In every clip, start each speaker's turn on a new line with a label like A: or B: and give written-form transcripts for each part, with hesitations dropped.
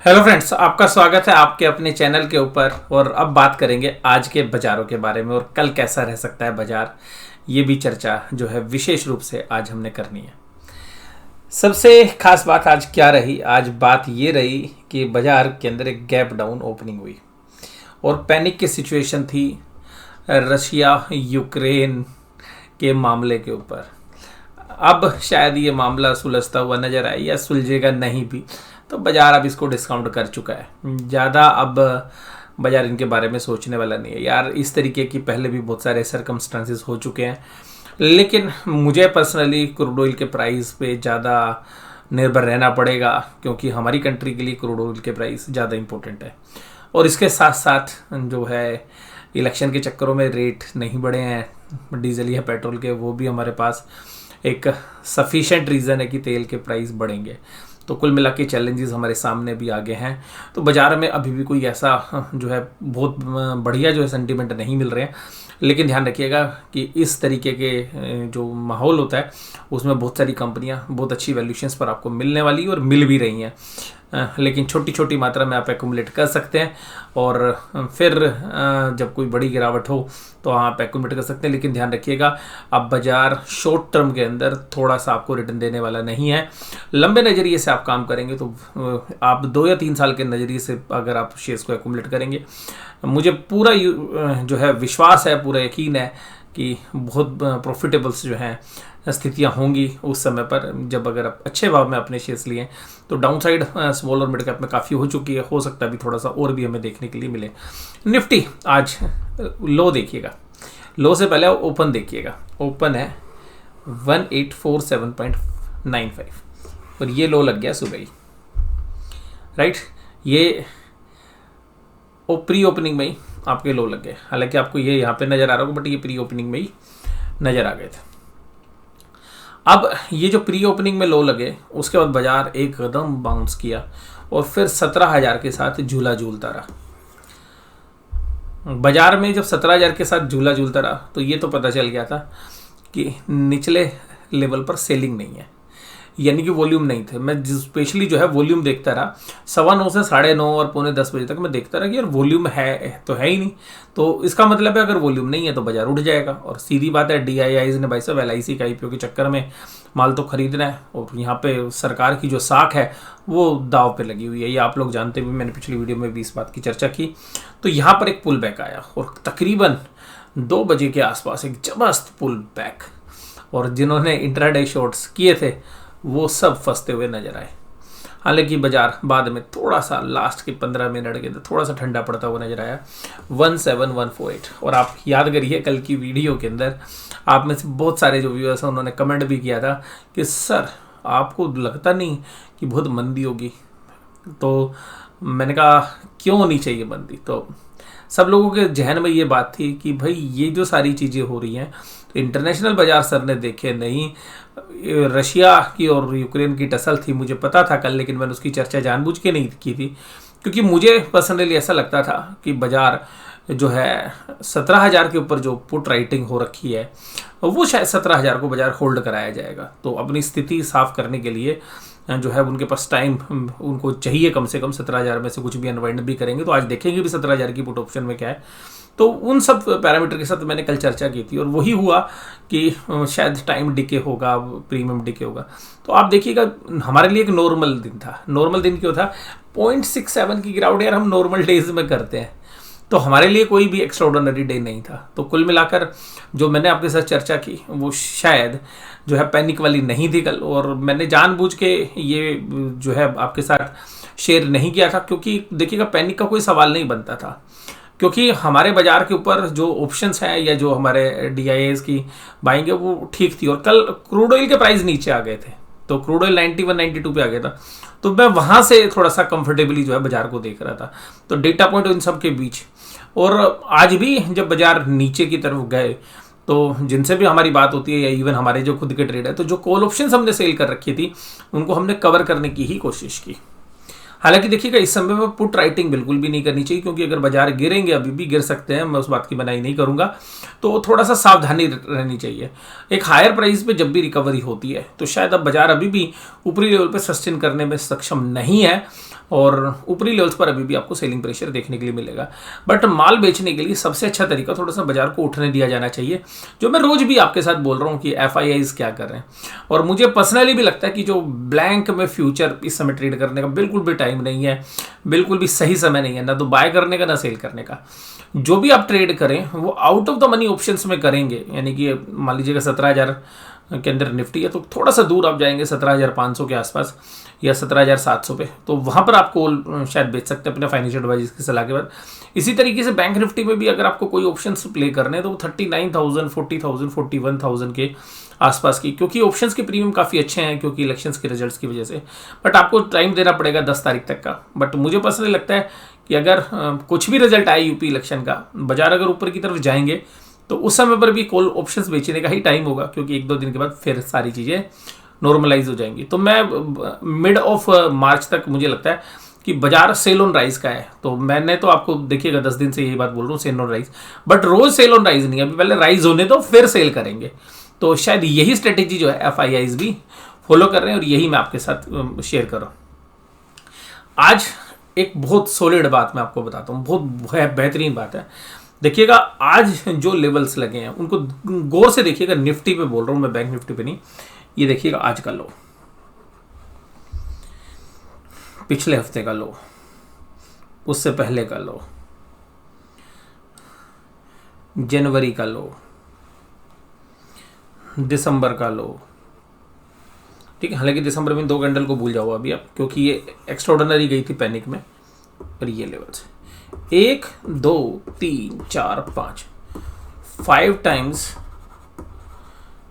A: Hello friends, आपका स्वागत है आपके अपने चैनल के ऊपर। और अब बात करेंगे आज के बाजारों के बारे में और कल कैसा रह सकता है बाजार। ये भी चर्चा जो है विशेष रूप से आज हमने करनी है। सबसे खास बात आज क्या रही? आज बात ये रही कि बाजार के अंदर एक गैप डाउन ओपनिंग हुई और पैनिक की सिचुएशन थी रशिया यूक्रेन के मामले के ऊपर। अब शायद ये मामला सुलझता हुआ नजर आए या सुलझेगा नहीं भी, तो बाजार अब इसको डिस्काउंट कर चुका है। ज़्यादा अब बाजार इनके बारे में सोचने वाला नहीं है यार। इस तरीके की पहले भी बहुत सारे सरकमस्टांसेस हो चुके हैं, लेकिन मुझे पर्सनली क्रूड ऑयल के प्राइस पे ज़्यादा निर्भर रहना पड़ेगा, क्योंकि हमारी कंट्री के लिए क्रूड ऑयल के प्राइस ज़्यादा इम्पोर्टेंट है। और इसके साथ साथ जो है इलेक्शन के चक्करों में रेट नहीं बढ़े हैं डीजल या पेट्रोल के, वो भी हमारे पास एक सफिशेंट रीज़न है कि तेल के प्राइस बढ़ेंगे। तो कुल मिला के चैलेंजेस हमारे सामने भी आगे हैं। तो बाज़ार में अभी भी कोई ऐसा जो है बहुत बढ़िया जो है सेंटीमेंट नहीं मिल रहे हैं, लेकिन ध्यान रखिएगा कि इस तरीके के जो माहौल होता है उसमें बहुत सारी कंपनियां बहुत अच्छी वैल्यूशंस पर आपको मिलने वाली और मिल भी रही हैं। लेकिन छोटी छोटी मात्रा में आप एक्यूमुलेट कर सकते हैं और फिर जब कोई बड़ी गिरावट हो तो आप एक्यूमुलेट कर सकते हैं। लेकिन ध्यान रखिएगा, अब बाजार शॉर्ट टर्म के अंदर थोड़ा सा आपको रिटर्न देने वाला नहीं है। लंबे नज़रिए से आप काम करेंगे तो आप 2 या 3 साल के नज़रिए से अगर आप शेयर्स को एक्यूमुलेट करेंगे, मुझे पूरा जो है विश्वास है, पूरा यकीन है कि बहुत प्रॉफिटेबल्स जो हैं स्थितियां होंगी उस समय पर, जब अगर आप अच्छे भाव में अपने शेयर्स लिए। तो डाउन साइड स्मॉल और मिड कैप में काफ़ी हो चुकी है, हो सकता है अभी थोड़ा सा और भी हमें देखने के लिए मिले। निफ्टी आज लो देखिएगा, लो से पहले ओपन देखिएगा। ओपन है 1847.95 और ये लो लग गया सुबह ही, राइट। ये प्री ओपनिंग में ही आपके लो लग गए। हालांकि आपको ये यहाँ पे नज़र आ रहा होगा, बट ये प्री ओपनिंग में ही नज़र आ गए थे। अब ये जो प्री ओपनिंग में लो लगे, उसके बाद बाजार एकदम बाउंस किया और फिर 17,000 के साथ झूला झूलता रहा। बाजार में जब 17,000 के साथ झूला झूलता रहा तो ये तो पता चल गया था कि निचले लेवल पर सेलिंग नहीं है, यानी कि वॉल्यूम नहीं थे। मैं स्पेशली जो है वॉल्यूम देखता रहा 9:15 से 9:30 और 9:45 बजे तक मैं देखता रहा कि यार वॉल्यूम है तो है ही नहीं। तो इसका मतलब है अगर वॉल्यूम नहीं है तो बाजार उठ जाएगा। और सीधी बात है, DIIs ने भाई साहब LIC का IPO के चक्कर में माल तो खरीदना है, और यहाँ पे सरकार की जो साख है वो दाव पे लगी हुई है। ये आप लोग जानते भी, मैंने पिछली वीडियो में भी इस बात की चर्चा की। तो यहाँ पर एक पुल बैक आया और तकरीबन 2 बजे के आसपास एक जबरदस्त पुल बैक, और जिन्होंने इंट्राडे शॉर्ट्स किए थे वो सब फंसते हुए नजर आए। हालांकि बाजार बाद में थोड़ा सा लास्ट के 15 मिनट के अंदर थोड़ा सा ठंडा पड़ता हुआ नजर आया 17148। और आप याद करिए कल की वीडियो के अंदर आप में से बहुत सारे जो व्यूअर्स हैं उन्होंने कमेंट भी किया था कि सर आपको लगता नहीं कि बहुत मंदी होगी। तो मैंने कहा क्यों नहीं चाहिए मंदी। तो सब लोगों के जहन में ये बात थी कि भाई ये जो सारी चीज़ें हो रही हैं तो इंटरनेशनल बाजार सर ने देखे नहीं। रशिया की और यूक्रेन की टसल थी, मुझे पता था कल, लेकिन मैंने उसकी चर्चा जानबूझ के नहीं की थी, क्योंकि मुझे पर्सनली ऐसा लगता था कि बाजार जो है 17,000 के ऊपर जो पुट राइटिंग हो रखी है वो शायद 17,000 को बाजार होल्ड कराया जाएगा। तो अपनी स्थिति साफ करने के लिए जो है उनके पास टाइम उनको चाहिए, कम से कम 17,000 में से कुछ भी अनवाइंड भी करेंगे। तो आज देखेंगे भी 17,000 की पुट ऑप्शन में क्या है। तो उन सब पैरामीटर के साथ मैंने कल चर्चा की थी और वही हुआ कि शायद टाइम डिके होगा, प्रीमियम डिके होगा। तो आप देखिएगा हमारे लिए एक नॉर्मल दिन था। नॉर्मल दिन क्यों था? 0.67 की गिरावट यार हम नॉर्मल डेज में करते हैं, तो हमारे लिए कोई भी एक्स्ट्राऑर्डिनरी डे नहीं था। तो कुल मिलाकर जो मैंने आपके साथ चर्चा की वो शायद जो है पैनिक वाली नहीं थी कल, और मैंने जानबूझ के ये जो है आपके साथ शेयर नहीं किया था, क्योंकि देखिएगा पैनिक का कोई सवाल नहीं बनता था, क्योंकि हमारे बाजार के ऊपर जो ऑप्शंस हैं या जो हमारे DIIs की बाइंग है वो ठीक थी। और कल क्रूड ऑयल के प्राइस नीचे आ गए थे, तो क्रूड ऑयल 91-92 पे आ गया था, तो मैं वहां से थोड़ा सा कंफर्टेबली जो है बाजार को देख रहा था। तो डेटा पॉइंट इन सब के बीच, और आज भी जब बाजार नीचे की तरफ गए तो जिनसे भी हमारी बात होती है या इवन हमारे जो खुद के ट्रेड है, तो जो कॉल ऑप्शंस हमने सेल कर रखी थी उनको हमने कवर करने की ही कोशिश की। हालांकि देखिएगा इस समय में पुट राइटिंग बिल्कुल भी नहीं करनी चाहिए, क्योंकि अगर बाजार गिरेंगे, अभी भी गिर सकते हैं, मैं उस बात की मनाही नहीं करूंगा, तो थोड़ा सा सावधानी रहनी चाहिए। एक हायर प्राइस पे जब भी रिकवरी होती है तो शायद अब बाजार अभी भी ऊपरी लेवल पे सस्टेन करने में सक्षम नहीं है, और ऊपरी लेवल्स पर अभी भी आपको सेलिंग प्रेशर देखने के लिए मिलेगा। बट माल बेचने के लिए सबसे अच्छा तरीका थोड़ा सा बाजार को उठने दिया जाना चाहिए, जो मैं रोज भी आपके साथ बोल रहा हूँ कि FIIs क्या कर रहे हैं। और मुझे पर्सनली भी लगता है कि जो ब्लैंक में फ्यूचर इस समय ट्रेड करने का बिल्कुल भी टाइम नहीं है, बिल्कुल भी सही समय नहीं है, ना तो बाय करने का ना सेल करने का। जो भी आप ट्रेड करें वो out of the money options में करेंगे, यानी कि मान लीजिएगा 17,000 के अंदर निफ्टी है तो थोड़ा सा दूर आप जाएंगे 17,500 के आसपास या 17,700 पे, तो वहाँ पर आपको शायद बेच सकते हैं अपने फाइनेंशियल एडवाइजर की सलाह के बाद। इसी तरीके से बैंक निफ्टी में भी अगर आपको कोई ऑप्शंस प्ले करने हैं तो 39,000, 40,000, 41,000 के आसपास की, क्योंकि ऑप्शंस के प्रीमियम काफ़ी अच्छे हैं क्योंकि इलेक्शंस के रिजल्ट्स की वजह से। बट आपको टाइम देना पड़ेगा 10 तारीख तक का। बट मुझे पर्सनली लगता है कि अगर कुछ भी रिजल्ट आए यूपी इलेक्शन का, बाजार अगर ऊपर की तरफ जाएंगे तो उस समय पर भी कॉल ऑप्शंस बेचने का ही टाइम होगा, क्योंकि 1-2 दिन के बाद फिर सारी चीज़ें नॉर्मलाइज हो जाएंगी। तो मैं मिड ऑफ मार्च तक मुझे लगता है कि बाजार सेल ऑन राइज का है। तो मैंने तो आपको देखिएगा 10 दिन से यही बात बोल रहा हूँ, सेल ऑन राइज। बट रोज सेल ऑन राइज नहीं है, अभी पहले राइज होने दो फिर सेल करेंगे। तो शायद यही स्ट्रेटेजी जो है FIIs भी फॉलो कर रहे हैं और यही मैं आपके साथ शेयर कर रहा हूँ। आज एक बहुत सॉलिड बात मैं आपको बताता हूँ, बहुत बेहतरीन बात है। देखिएगा आज जो लेवल्स लगे हैं उनको गौर से देखिएगा। निफ्टी पे बोल रहा हूँ मैं, बैंक निफ्टी पे नहीं। ये देखिएगा आज का लो, पिछले हफ्ते का लो, उससे पहले का लो, जनवरी का लो, दिसंबर का लो। ठीक है, हालांकि दिसंबर में 2 कैंडल को भूल जाओ अभी आप, क्योंकि ये एक्स्ट्राऑर्डिनरी गई थी पैनिक में। और ये लेवल्स 1, 2, 3, 4, 5 टाइम्स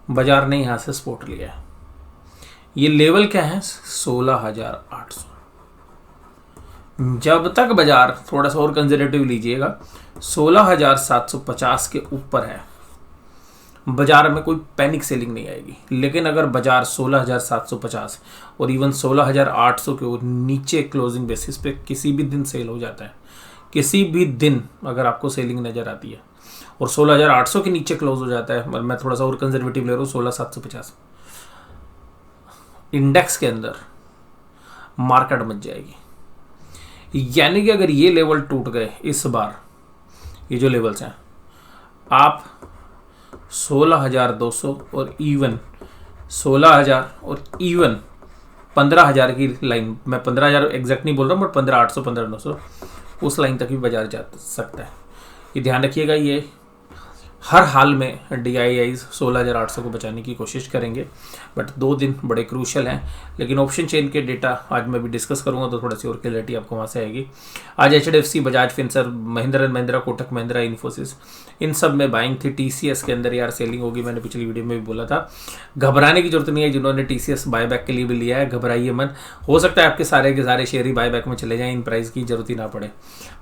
A: बाजार ने यहां से सपोर्ट लिया है। ये लेवल क्या है? 16,800। जब तक बाजार थोड़ा सा और कंजर्वेटिव लीजिएगा 16,750 के ऊपर है, बाजार में कोई पैनिक सेलिंग नहीं आएगी। लेकिन अगर बाजार 16,750 और इवन 16,800 के नीचे क्लोजिंग बेसिस पे किसी भी दिन सेल हो जाता है, किसी भी दिन अगर आपको सेलिंग नजर आती है और 16,800 के नीचे क्लोज हो जाता है, मैं थोड़ा सा और कंजर्वेटिव ले रहा हूँ 16,750, इंडेक्स के अंदर मार्केट मच जाएगी। यानी कि अगर ये लेवल टूट गए इस बार, ये जो लेवल्स हैं, आप 16,200 और इवन 16,000 और इवन 15,000 की लाइन, मैं 15,000 एग्जैक्ट नहीं बोल रहा हूँ बट 15,800, 15,900 उस लाइन तक भी बाजार जा सकता है। ये ध्यान रखिएगा। ये हर हाल में DIIs 16,800 को बचाने की कोशिश करेंगे। बट 2 दिन बड़े क्रूशल हैं। लेकिन ऑप्शन चेन के डेटा आज मैं भी डिस्कस करूंगा तो थोड़ा सी और क्लैरिटी आपको वहाँ से आएगी। आज HDFC, Bajaj Finserv, Mahindra and Mahindra, Kotak Mahindra, Infosys, इन सब में बाइंग थी। TCS के अंदर यार सेलिंग होगी, मैंने पिछली वीडियो में भी बोला था। घबराने की जरूरत नहीं है, जिन्होंने TCS बायबैक के लिए भी लिया है घबराइए मत। हो सकता है आपके सारे के सारे शेयर ही बायबैक में चले जाएं, इन प्राइस की जरूरत ही ना पड़े।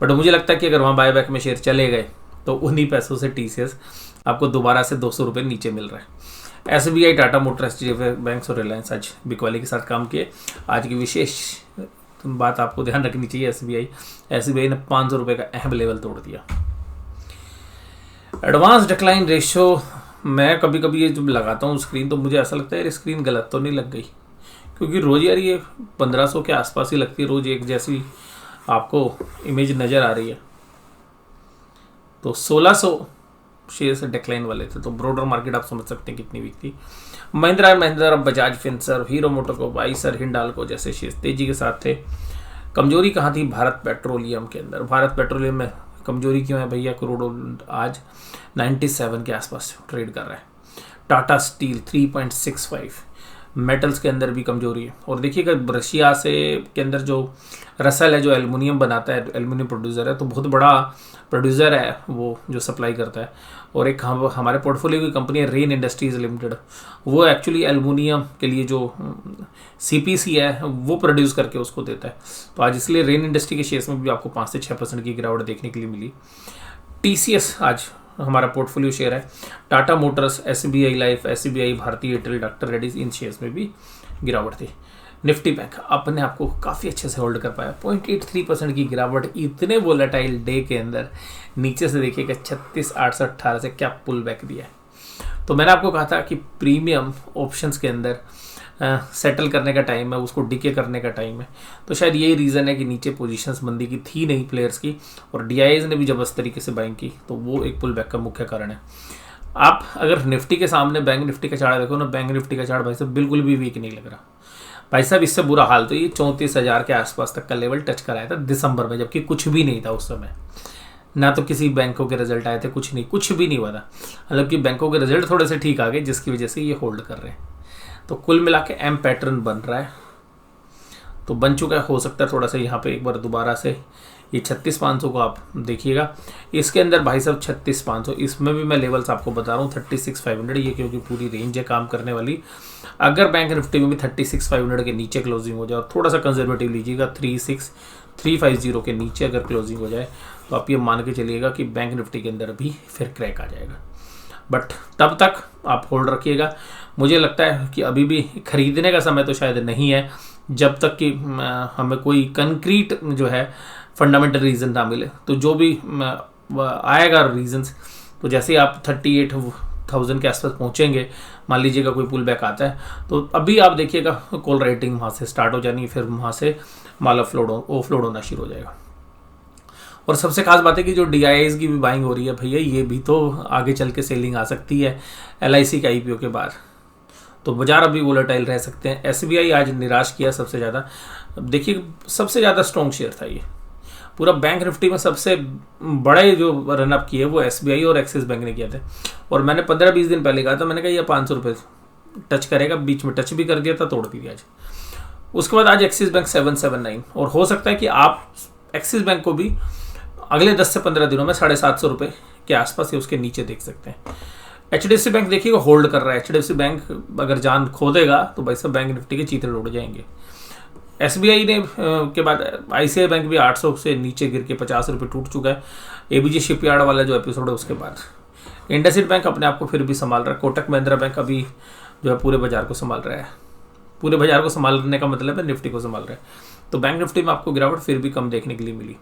A: बट मुझे लगता है कि अगर वहाँ बायबैक में शेयर चले गए तो उन्हीं पैसों से TCS आपको दोबारा से 200 रुपये नीचे मिल रहा है। SBI, Tata Motors, HDFC bank और रिलायंस आज बिकवाली के साथ काम किए। आज की विशेष बात आपको ध्यान रखनी चाहिए, SBI ने 500 रुपये का अहम लेवल तोड़ दिया। एडवांस डिक्लाइन रेशियो मैं कभी कभी ये जब लगाता हूँ स्क्रीन तो मुझे ऐसा लगता है यार स्क्रीन गलत तो नहीं लग गई, क्योंकि रोज यार ये 1500 के आसपास ही लगती है, रोज एक जैसी आपको इमेज नज़र आ रही है। तो 1600 शेयर से डिक्लाइन वाले थे, तो ब्रॉडर मार्केट आप समझ सकते हैं कितनी वीक थी। Mahindra and Mahindra, Bajaj Finserv, hero MotoCorp, Eicher, Hindalco जैसे शेयर तेजी के साथ थे। कमजोरी कहाँ थी? भारत पेट्रोलियम के अंदर। भारत पेट्रोलियम में कमजोरी क्यों है भैया? क्रूड आज 97 के आसपास ट्रेड कर रहा है। टाटा स्टील 3.65, मेटल्स के अंदर भी कमजोरी है। और देखिएगा रशिया से के अंदर जो रसल है, जो एल्युमिनियम बनाता है, एल्युमिनियम प्रोड्यूसर है, तो बहुत बड़ा प्रोड्यूसर है वो जो सप्लाई करता है। और एक हमारे पोर्टफोलियो की कंपनी है रेन इंडस्ट्रीज लिमिटेड, वो एक्चुअली एल्युमिनियम के लिए जो CPC है वो प्रोड्यूस करके उसको देता है। तो आज इसलिए रेन इंडस्ट्री के शेयर्स में भी आपको 5 से 6% की गिरावट देखने के लिए मिली। TCS आज हमारा पोर्टफोलियो शेयर है। Tata Motors, SBI life, SBI भारतीय एयरटेल, डॉक्टर रेड्डीज, इन शेयर्स में भी गिरावट थी। निफ्टी बैंक अपने आप को काफ़ी अच्छे से होल्ड कर पाया, 0.83% की गिरावट इतने वोलेटाइल डे के अंदर। नीचे से देखिएगा 36,818 से क्या पुल बैक दिया है। तो मैंने आपको कहा था कि प्रीमियम ऑप्शंस के अंदर सेटल करने का टाइम है, उसको डीके करने का टाइम है। तो शायद यही रीज़न है कि नीचे पोजीशंस मंदी की थी नहीं प्लेयर्स की, और DIIs ने भी जबरदस्त तरीके से बाइंग की, तो वो एक पुल बैक का मुख्य कारण है। आप अगर निफ्टी के सामने बैंक निफ्टी का चार्ट देखो ना, बैंक निफ्टी का चार्ट भाई साहब बिल्कुल भी वीक नहीं लग रहा भाई साहब। इससे बुरा हाल तो ये 34,000 के आसपास तक का लेवल टच कराया था दिसंबर में, जबकि कुछ भी नहीं था उस समय, ना तो किसी बैंकों के रिजल्ट आए थे, कुछ नहीं, कुछ भी नहीं हुआ था। मतलब कि बैंकों के रिजल्ट थोड़े से ठीक आ गए, जिसकी वजह से ये होल्ड कर रहे हैं। तो कुल मिला के एम पैटर्न बन रहा है, तो बन चुका है। हो सकता है थोड़ा सा यहाँ पे एक बार दोबारा से ये 36,500 को आप देखिएगा। इसके अंदर भाई साहब 36,500, इसमें भी मैं लेवल्स आपको बता रहा हूँ 36,500, ये क्योंकि पूरी रेंज है काम करने वाली। अगर बैंक निफ्टी में भी 36,500 के नीचे क्लोजिंग हो जाए, और थोड़ा सा कंजर्वेटिव लीजिएगा 36,350 के नीचे अगर क्लोजिंग हो जाए, तो आप ये मान के चलिएगा कि बैंक निफ्टी के अंदर भी फिर क्रैक आ जाएगा। बट तब तक आप होल्ड रखिएगा। मुझे लगता है कि अभी भी खरीदने का समय तो शायद नहीं है, जब तक कि हमें कोई कंक्रीट जो है फंडामेंटल रीज़न ना मिले। तो जो भी आएगा रीजंस, तो जैसे ही आप 38,000 के आसपास पहुंचेंगे, मान लीजिएगा कोई पुल बैक आता है, तो अभी आप देखिएगा कॉल राइटिंग वहाँ से स्टार्ट हो जानी, फिर वहाँ से माल ऑफलोड होना शुरू हो जाएगा। और सबसे खास बात है कि जो DIIs की भी बाइंग हो रही है भैया, ये भी तो आगे चल के सेलिंग आ सकती है LIC के IPO के बाद, तो बाजार अभी वोलेटाइल रह सकते हैं। SBI आज निराश किया सबसे ज़्यादा। देखिए सबसे ज़्यादा स्ट्रॉन्ग शेयर था ये पूरा बैंक निफ्टी में, सबसे बड़े जो रनअप किए वो SBI और एक्सिस बैंक ने किया था। और मैंने 15-20 दिन पहले कहा था, मैंने कहा ये 500 रुपये टच करेगा, बीच में टच भी कर दिया था, तोड़ दिया आज। उसके बाद आज एक्सिस बैंक 779, और हो सकता है कि आप एक्सिस बैंक को भी अगले 10 से 15 दिनों में 750 रुपये के आसपास या उसके नीचे देख सकते हैं। HDFC बैंक देखिएगा होल्ड कर रहा है। HDFC बैंक अगर जान खो देगा तो भाई साहब बैंक निफ्टी के चीते उड़ जाएंगे। SBI ने के बाद ICICI बैंक भी 800 से नीचे गिर के 50 रुपये टूट चुका है। ABG शिपयार्ड वाला जो एपिसोड है उसके बाद इंडसइंड बैंक अपने आप को फिर भी संभाल रहा है। कोटक महिंद्रा बैंक अभी जो है पूरे बाजार को संभाल रहा है। पूरे बाजार को संभालने का मतलब है निफ्टी को संभाल रहा है। तो बैंक निफ्टी में आपको गिरावट फिर भी कम देखने के लिए मिली।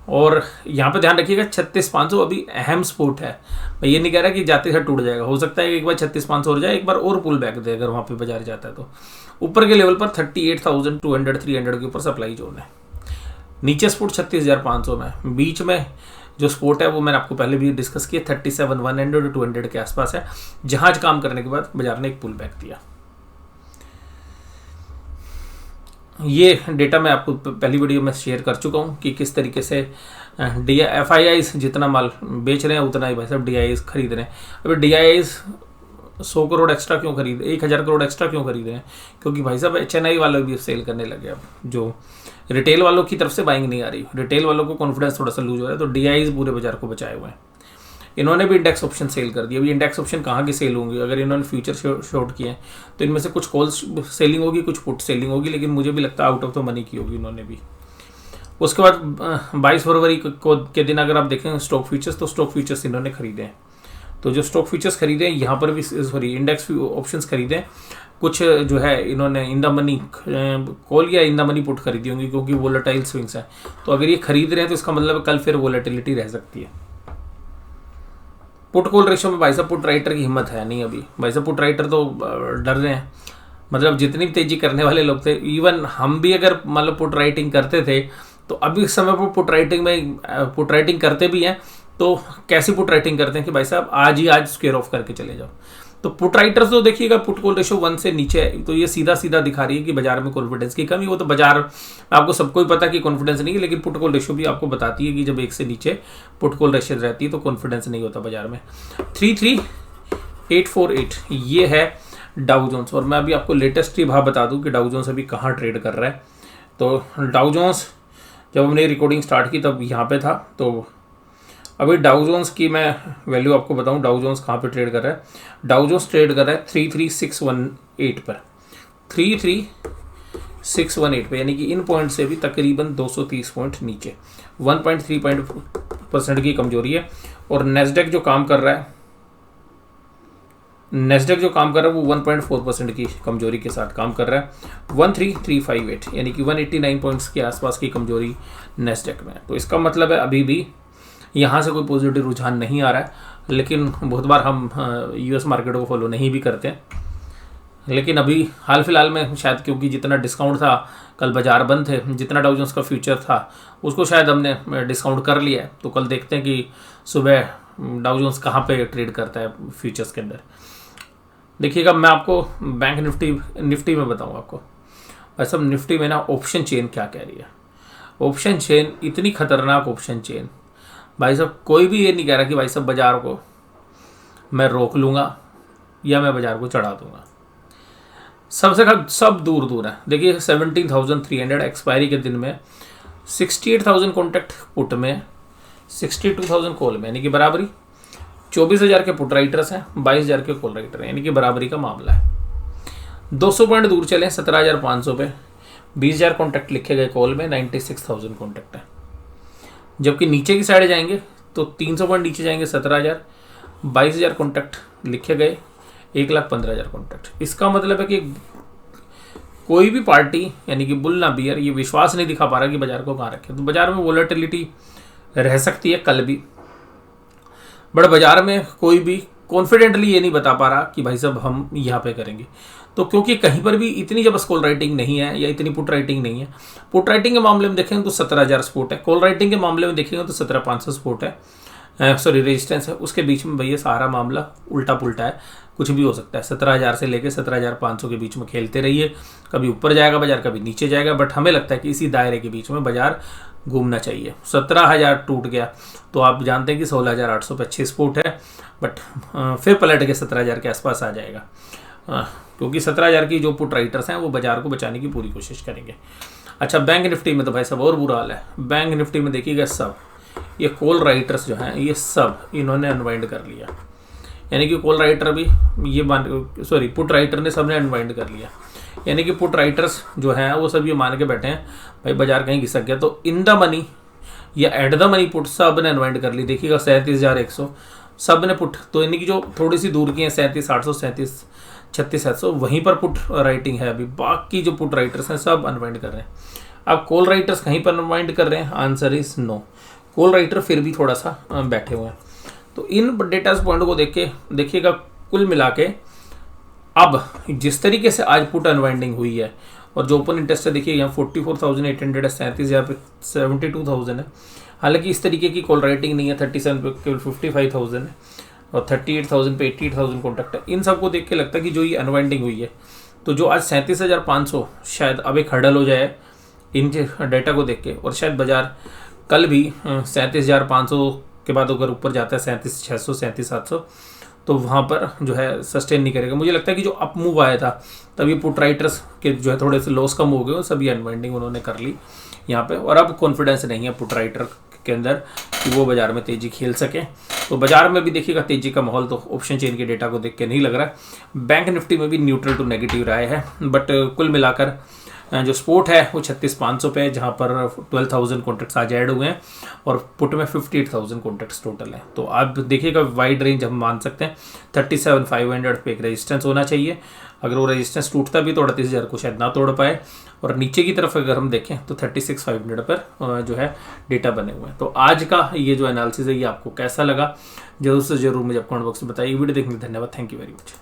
A: और यहाँ पे ध्यान रखिएगा 36,500 अभी अहम सपोर्ट है। मैं ये नहीं कह रहा कि जाते साथ टूट जाएगा, हो सकता है कि एक बार 36,500 हो जाए, एक बार और पुल बैक दे अगर वहाँ पे बाजार जाता है। तो ऊपर के लेवल पर 38,200-300 के ऊपर सप्लाई जोन है, नीचे सपोर्ट 36,500 में, बीच में जो सपोर्ट है वो मैंने आपको पहले भी डिस्कस किया 37,100-200 के आसपास है, जहां काम करने के बाद बाजार ने एक पुल बैक दिया। ये डेटा मैं आपको पहली वीडियो में शेयर कर चुका हूँ कि किस तरीके से FIIs जितना माल बेच रहे हैं उतना ही भाई साहब DIIs खरीद रहे हैं। अभी DIIs 100 करोड़ एक्स्ट्रा क्यों खरीद, 1,000 करोड़ एक्स्ट्रा क्यों खरीद रहे हैं? क्योंकि भाई साहब HNI वाले भी सेल करने लगे। अब जो रिटेल वालों की तरफ से बाइंग नहीं आ रही, रिटेल वालों को कॉन्फिडेंस थोड़ा सा लूज हो रहा है, तो DIIs पूरे बाजार को बचाए हुए हैं। इन्होंने भी इंडेक्स ऑप्शन सेल कर दिया। अभी इंडेक्स ऑप्शन कहाँ की सेल होंगी? अगर इन्होंने फ्यूचर शॉर्ट किए हैं तो इनमें से कुछ कॉल सेलिंग होगी, कुछ पुट सेलिंग होगी, लेकिन मुझे भी लगता है आउट ऑफ द मनी की होगी इन्होंने भी। उसके बाद 22 फरवरी के दिन अगर आप देखें स्टॉक फ्यूचर्स, तो स्टॉक फ्यूचर्स इन्होंने खरीदे हैं। तो जो स्टॉक फ्यूचर्स खरीदे हैं यहाँ पर भी, सॉरी इंडेक्स ऑप्शंस खरीदे हैं, कुछ जो है इन्होंने इन द मनी कॉल या इन द मनी पुट खरीदी होंगी, क्योंकि वोलेटाइल स्विंग्स हैं। तो अगर ये खरीद रहे हैं तो इसका मतलब कल फिर वोलेटिलिटी रह सकती है। पुट कॉल रेशियो में भाई साहब पुट राइटर की हिम्मत है नहीं अभी। भाई साहब पुट राइटर तो डर रहे हैं, मतलब जितनी तेजी करने वाले लोग थे, इवन हम भी अगर मतलब पुट राइटिंग करते थे तो अभी इस समय पर पुट राइटिंग करते भी हैं, तो कैसी पुट राइटिंग करते हैं कि भाई साहब आज स्क्वेयर ऑफ करके चले जाओ। तो पुट राइटर्स तो देखिएगा पुट कॉल रेशियो 1 से नीचे है, तो ये सीधा सीधा दिखा रही है कि बाजार में कॉन्फिडेंस की कमी। वो तो बाजार आपको सबको ही पता है कि कॉन्फिडेंस नहीं है, लेकिन पुट कॉल रेशियो भी आपको बताती है कि जब 1 से नीचे पुट कॉल रेशियो रहती है तो कॉन्फिडेंस नहीं होता बाजार में। 33,848 ये है डाउ जोन्स। और मैं अभी आपको लेटेस्ट ही भाव बता दूं कि डाउ जोन्स अभी कहाँ ट्रेड कर रहा है। तो डाउ जोन्स जब हमने रिकॉर्डिंग स्टार्ट की तब यहाँ पे था, तो अभी डाउ जोन्स की मैं वैल्यू आपको बताऊं, डाउ जोन्स कहाँ पे ट्रेड कर रहा है। डाउ जोन्स ट्रेड कर रहा है 33,618 पर, 33,618 पे, यानी कि इन पॉइंट से भी तकरीबन 230 पॉइंट नीचे, 1.3% की कमजोरी है। और नेस्डेक जो काम कर रहा है, वो 1.4% की कमजोरी के साथ काम कर रहा है, 13,358 यानी कि 189 पॉइंट्स के आसपास की कमजोरी नेस्डेक में। तो इसका मतलब है अभी भी यहाँ से कोई पॉजिटिव रुझान नहीं आ रहा है। लेकिन बहुत बार हम US मार्केट को फॉलो नहीं भी करते हैं, लेकिन अभी हाल फिलहाल में शायद क्योंकि जितना डिस्काउंट था, कल बाजार बंद थे, जितना डाउ जोन्स का फ्यूचर था उसको शायद हमने डिस्काउंट कर लिया है। तो कल देखते हैं कि सुबह डाउ जोन्स कहाँ पे ट्रेड करता है फ्यूचर्स के अंदर। देखिएगा मैं आपको बैंक निफ्टी में बताऊँ आपको भाई साहब, निफ्टी में ना ऑप्शन चेन क्या कह रही है। ऑप्शन चेन इतनी खतरनाक ऑप्शन चेन भाई साहब, कोई भी ये नहीं कह रहा कि भाई साहब बाजार को मैं रोक लूँगा या मैं बाजार को चढ़ा दूंगा। सब दूर दूर है। देखिए 17,300 एक्सपायरी के दिन में 68,000 कॉन्ट्रैक्ट पुट में, 62,000 कॉल में, यानी कि बराबरी। 24,000 के पुट राइटर्स हैं, 22,000 के कॉल राइटर हैं, यानी कि बराबरी का मामला है। 200 पॉइंट दूर चले 17,500 पे, 20,000 कॉन्ट्रैक्ट लिखे गए कॉल में, 96,000 कॉन्ट्रैक्ट है। जबकि नीचे की साइड जाएंगे तो 300 पॉइंट नीचे जाएंगे 17,000, 22,000 कॉन्ट्रैक्ट लिखे गए, 1,15,000 कॉन्ट्रैक्ट। इसका मतलब है कि कोई भी पार्टी यानी कि बुल ना बियर ये विश्वास नहीं दिखा पा रहा कि बाजार को कहाँ रखे। तो बाजार में वोलेटिलिटी रह सकती है कल भी, बट बाजार में कोई भी कॉन्फिडेंटली ये नहीं बता पा रहा कि भाई साहब हम यहाँ पे करेंगे। तो क्योंकि कहीं पर भी इतनी जब कॉल राइटिंग नहीं है या इतनी पुट राइटिंग नहीं है। पुट राइटिंग के मामले में देखेंगे तो 17,000 सपोर्ट है, कॉल राइटिंग के मामले में देखेंगे तो 17,500 सपोर्ट है, सॉरी रेजिस्टेंस है। उसके बीच में भैया सारा मामला उल्टा पुल्टा है, कुछ भी हो सकता है। 17,000 से लेकर 17,500 के बीच में खेलते रहिए, कभी ऊपर जाएगा बाजार, कभी नीचे जाएगा, बट हमें लगता है कि इसी दायरे के बीच में बाजार घूमना चाहिए। 17,000 टूट गया तो आप जानते हैं कि 16,800 पे अच्छी सपोर्ट है, बट फिर पलट के 17,000 के आसपास आ जाएगा, क्योंकि 17,000 की जो पुट राइटर्स हैं वो बाजार को बचाने की पूरी कोशिश करेंगे। अच्छा, बैंक निफ्टी में तो भाई सब और बुरा हाल है। बैंक निफ्टी में देखिएगा सब ये कॉल राइटर्स जो हैं ये सब इन्होंने अनवाइंड कर लिया, यानी कि कॉल राइटर भी ये पुट राइटर ने सबने अनवाइंड कर लिया, यानी कि पुट राइटर्स जो हैं वो सब ये मान के बैठे हैं भाई बाजार कहीं घिसक गया तो इन द मनी या एट द मनी पुट सब ने अनवाइंड कर ली। देखिएगा 37,100 सब ने पुट, तो यानी कि जो थोड़ी सी दूर की है 37,800, 36,700 वहीं पर पुट राइटिंग है अभी। बाकी जो पुट राइटर्स हैं सब अनवाइंड कर रहे हैं। अब कॉल राइटर्स कहीं पर अनवाइंड कर रहे हैं, answer is no. Call writer फिर भी थोड़ा सा बैठे हुए हैं। तो इन डेटा पॉइंट को देख के देखिएगा कुल मिला के अब जिस तरीके से आज पुट अनवाइंडिंग हुई है और जो ओपन इंटरेस्ट है देखिए यहाँ 44,800 है, 37,000 पे 72,000 है। हालांकि इस तरीके की कॉल राइटिंग नहीं है, 37 पे केवल 55,000 है और 38,000 पे 80,000 कॉन्टैक्ट है। इन सबको देख के लगता है कि जो ये अनवाइंडिंग हुई है तो जो आज 37,500 शायद अब एक हर्डल हो जाए इन डेटा को देख के, और शायद बाजार कल भी 37,500 के बाद अगर ऊपर जाता है 37,600, 37,700 तो वहाँ पर जो है सस्टेन नहीं करेगा। मुझे लगता है कि जो अप मूव आया था तभी पुट राइटर्स के जो है थोड़े से लॉस कम हो गए, सभी अनवाइंडिंग उन्होंने कर ली यहाँ पे, और अब कॉन्फिडेंस नहीं है पुट राइटर के अंदर कि वो बाजार में तेजी खेल सके। तो बाजार में भी देखिएगा तेजी का माहौल तो ऑप्शन चेन के डेटा को देख के नहीं लग रहा। बैंक निफ्टी में भी न्यूट्रल टू नेगेटिव रहा है, बट कुल मिलाकर जो स्पोर्ट है वो 36,500 पे है, जहाँ पर 12,000 कॉन्ट्रैक्ट्स आज ऐड हुए हैं और पुट में 58,000 कॉन्ट्रैक्ट्स टोटल है। तो आप देखिएगा वाइड रेंज हम मान सकते हैं 37,500 पे एक रेजिस्टेंस होना चाहिए। अगर वो रेजिस्टेंस टूटता भी तो 38,000 को शायद ना तोड़ पाए, और नीचे की तरफ अगर हम देखें तो 36,500 पर जो है डेटा बने हुए हैं। तो आज का ये जो एनालिसिस है ये आपको कैसा लगा जरूर से जरूर मुझे कमेंट बॉक्स में बताइए। वीडियो देखने के लिए धन्यवाद। Thank you very much.